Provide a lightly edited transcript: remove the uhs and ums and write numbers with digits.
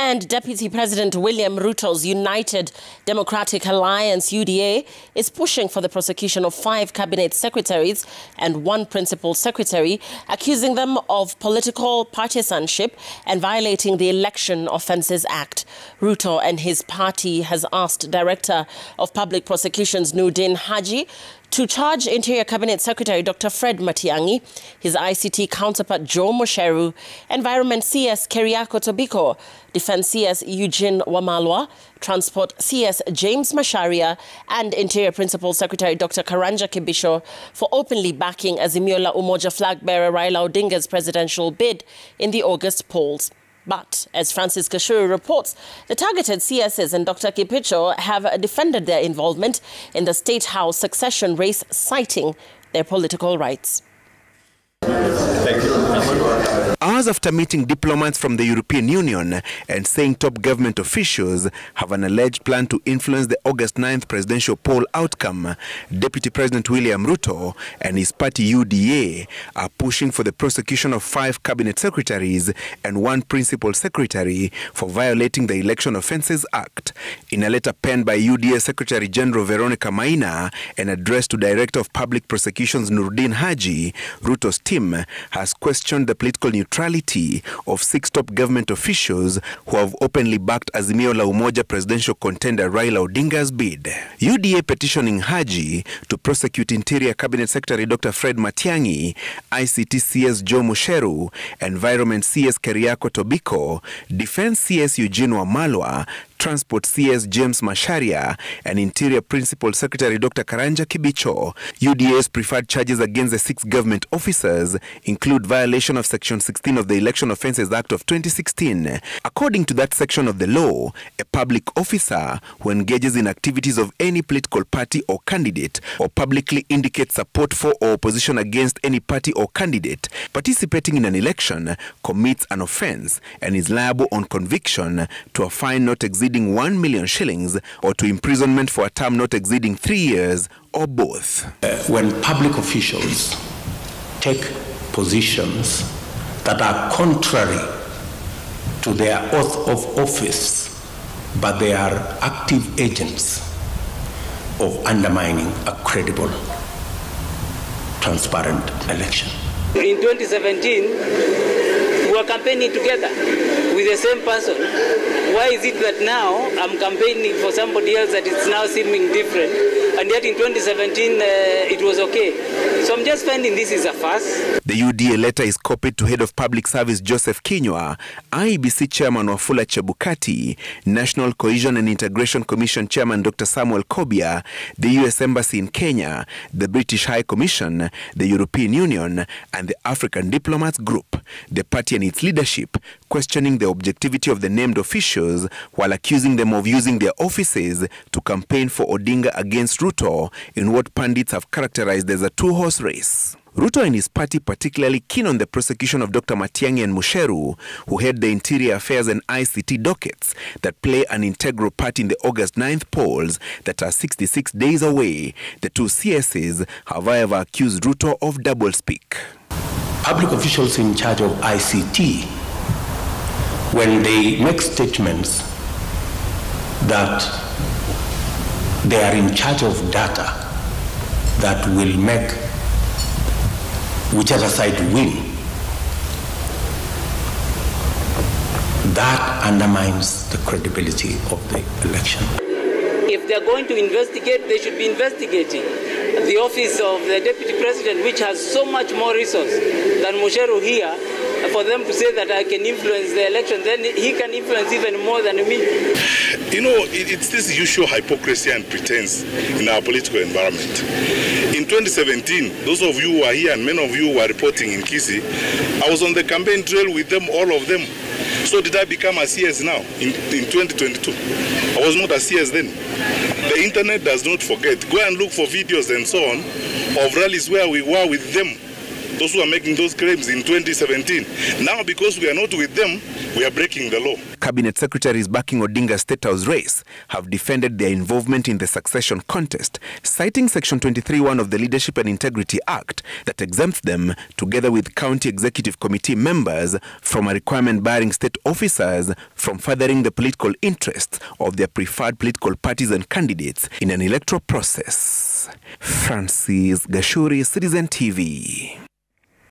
And Deputy President William Ruto's United Democratic Alliance, UDA, is pushing for the prosecution of 5 cabinet secretaries and 1 principal secretary, accusing them of political partisanship and violating the Election Offences Act. Ruto and his party has asked Director of Public Prosecutions DPP Haji to charge Interior Cabinet Secretary Dr. Fred Matiang'i, his ICT counterpart Joe Mucheru, Environment CS Tobiko, Defense CS Wamalwa, Transport CS James Macharia, and Interior Principal Secretary Dr. Kibicho for openly backing Azimio la Umoja flag bearer Raila Odinga's presidential bid in the August polls. But, as Francis Kashuru reports, the targeted CSs and Dr. Kibicho have defended their involvement in the State House succession race, citing their political rights. Thank you. Hours after meeting diplomats from the European Union and saying top government officials have an alleged plan to influence the August 9th presidential poll outcome, Deputy President William Ruto and his party UDA are pushing for the prosecution of 5 cabinet secretaries and 1 principal secretary for violating the Election Offences Act. In a letter penned by UDA Secretary General Veronica Maina and addressed to Director of Public Prosecutions Haji, Ruto's team has questioned the political neutrality of 6 top government officials who have openly backed Azimio la Umoja presidential contender Raila Odinga's bid. UDA petitioning Haji to prosecute Interior Cabinet Secretary Dr. Fred Matiang'i, ICT CS Joe Mucheru, Environment CS Tobiko, Defense CS Wamalwa, Transport CS James Macharia, and Interior Principal Secretary Dr. Kibicho. UDA's preferred charges against the 6 government officers include violation of Section 16 of the Election Offences Act of 2016. According to that section of the law, a public officer who engages in activities of any political party or candidate or publicly indicates support for or opposition against any party or candidate participating in an election commits an offence and is liable on conviction to a fine not exceeding 1 million shillings or to imprisonment for a term not exceeding 3 years or both. When public officials take positions that are contrary to their oath of office, but they are active agents of undermining a credible, transparent election. In 2017, we were campaigning together with the same person. Why is it that now I'm campaigning for somebody else that it's now seeming different, and yet in 2017 it was okay? So I'm just finding this is a farce. The UDA letter is copied to Head of Public Service Joseph Kinyua, IEBC Chairman Wafula Chebukati, National Cohesion and Integration Commission Chairman Dr. Samuel Kobia, the US Embassy in Kenya, the British High Commission, the European Union, and the African Diplomats Group. The party and its leadership questioning the objectivity of the named officials while accusing them of using their offices to campaign for Odinga against Ruto in what pundits have characterized as a 2-horse race. Ruto and his party particularly keen on the prosecution of Dr. Matiang'i and Mucheru, who head the Interior Affairs and ICT dockets that play an integral part in the August 9th polls that are 66 days away. The 2 CSs have however accused Ruto of doublespeak. Public officials in charge of ICT, when they make statements that they are in charge of data that will make whichever side win, that undermines the credibility of the election. If they're going to investigate, they should be investigating the office of the Deputy President, which has so much more resource than Mucheru here. For them to say that I can influence the election, then he can influence even more than me. You know, it's this usual hypocrisy and pretense in our political environment. In 2017, those of you who are here and many of you who are reporting in Kisii, I was on the campaign trail with them, all of them. So did I become a CS now in 2022? I was not a CS then. The internet does not forget. Go and look for videos and so on of rallies where we were with them those who are making those claims in 2017. Now, because we are not with them, we are breaking the law. Cabinet secretaries backing Odinga's State House race have defended their involvement in the succession contest, citing Section 23(1) of the Leadership and Integrity Act that exempts them, together with county executive committee members, from a requirement barring state officers from furthering the political interests of their preferred political parties and candidates in an electoral process. Francis Gashuri, Citizen TV.